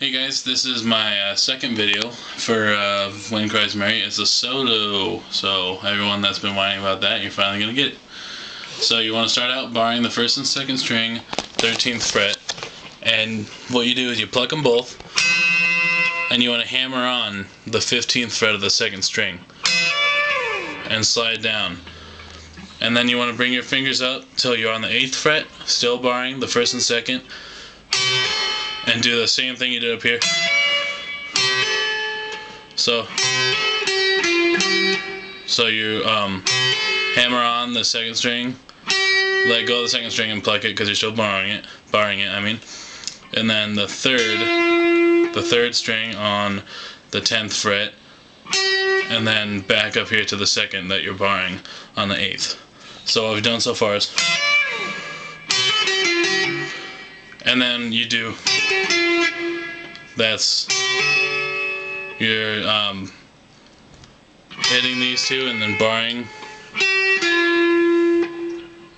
Hey guys, this is my second video for When Cries It's a solo, so everyone that's been whining about that, you're finally going to get it. So you want to start out barring the first and second string, 13th fret, and what you do is you pluck them both, and you want to hammer on the 15th fret of the second string, and slide down. And then you want to bring your fingers up till you're on the 8th fret, still barring the first and second, and do the same thing you did up here. So you hammer on the second string, let go of the second string and pluck it because you're still barring it. And then the third string on the 10th fret, and then back up here to the second that you're barring on the 8th. So what we've done so far is, and then you do, that's, you're hitting these two and then barring.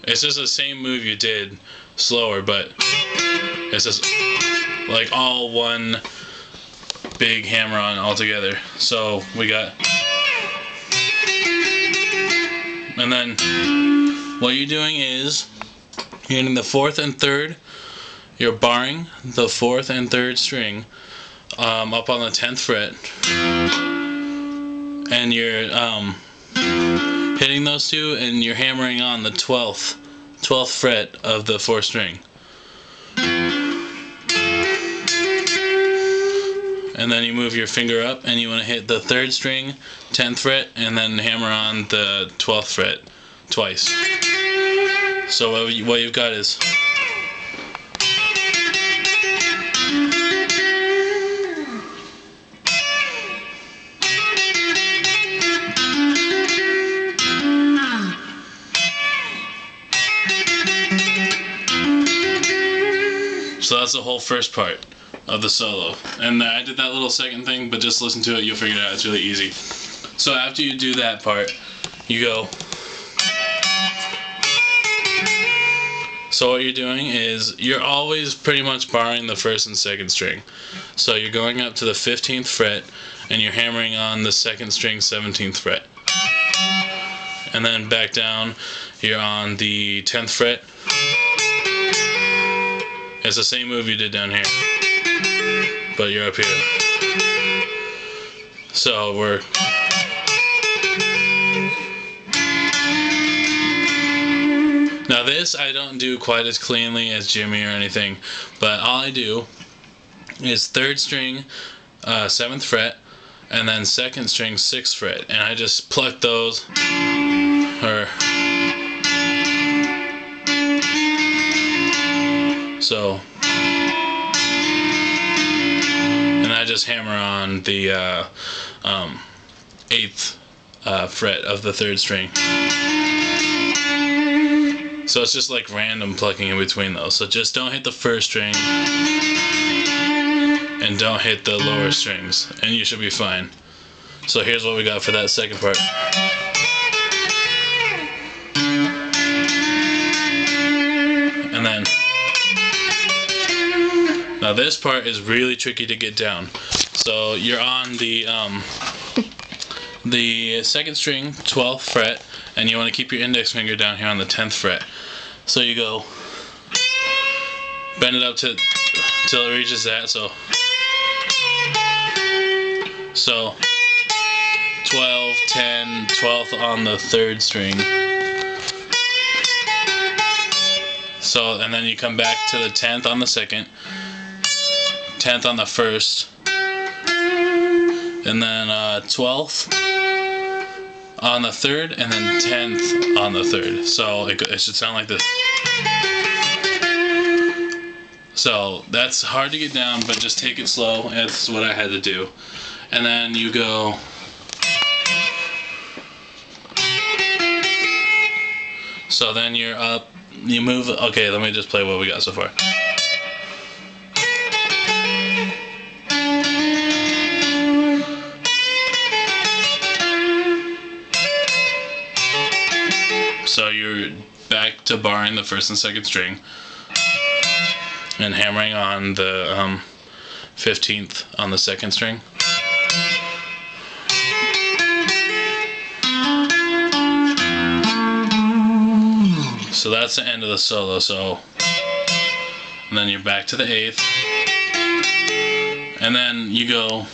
It's just the same move you did, slower, but it's just like all one big hammer on all together. So we got, and then what you're doing is you're hitting the 4th and 3rd. You're barring the 4th and 3rd string up on the 10th fret, and you're hitting those two, and you're hammering on the 12th fret of the 4th string. And then you move your finger up, and you want to hit the 3rd string, 10th fret, and then hammer on the 12th fret twice. So what you've got is, so that's the whole first part of the solo. And I did that little second thing, but just listen to it, you'll figure it out. It's really easy. So after you do that part, you go. So what you're doing is, you're always pretty much barring the 1st and 2nd string. So you're going up to the 15th fret, and you're hammering on the 2nd string, 17th fret. And then back down, you're on the 10th fret. It's the same move you did down here, but you're up here. So we're, now this I don't do quite as cleanly as Jimmy or anything, but all I do is 3rd string, 7th fret, and then 2nd string, 6th fret, and I just pluck those, or so, and I just hammer on the 8th fret of the 3rd string. So it's just like random plucking in between those. So just don't hit the 1st string, and don't hit the lower strings, and you should be fine. So here's what we got for that second part. And then, now this part is really tricky to get down. So you're on the 2nd string, 12th fret, and you want to keep your index finger down here on the 10th fret. So you go, bend it up till it reaches that. So 12, 10, 12th on the 3rd string. So, and then you come back to the 10th on the 2nd, 10th on the 1st, and then 12th on the 3rd, and then 10th on the 3rd. So it should sound like this. So that's hard to get down, but just take it slow. That's what I had to do. And then you go, so then you're up, you move. Okay, let me just play what we got so far. So you're back to barring the 1st and 2nd string, and hammering on the 15th on the second string. So that's the end of the solo. So, and then you're back to the 8th, and then you go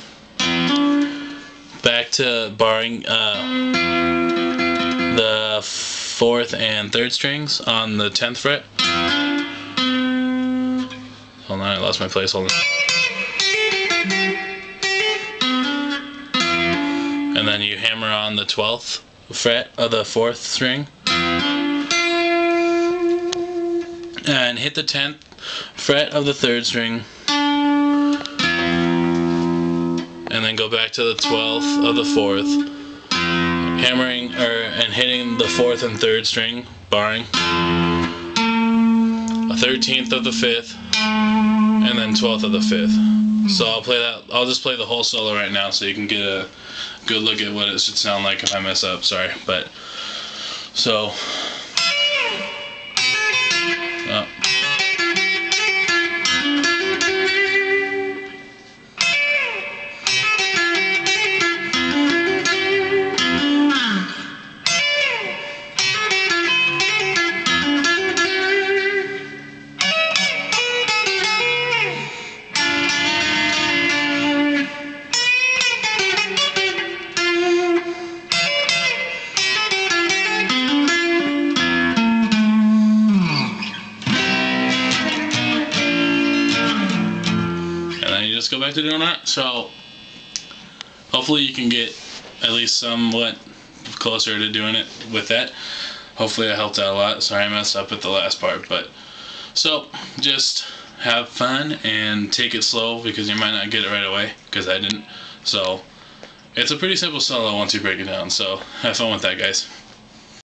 back to barring the 4th and 3rd strings on the 10th fret. Hold on, I lost my place. Hold on. And then you hammer on the 12th fret of the 4th string. And hit the 10th fret of the 3rd string. And then go back to the 12th of the 4th. Hammering and hitting the 4th and 3rd string, barring. A 13th of the 5th. And then 12th of the 5th. So I'll play that. I'll just play the whole solo right now so you can get a good look at what it should sound like if I mess up. Sorry, but so. Oh. Just go back to doing that. So hopefully you can get at least somewhat closer to doing it with that. Hopefully I helped out a lot. Sorry I messed up at the last part, but so just have fun and take it slow because you might not get it right away, because I didn't. So it's a pretty simple solo once you break it down. So have fun with that, guys.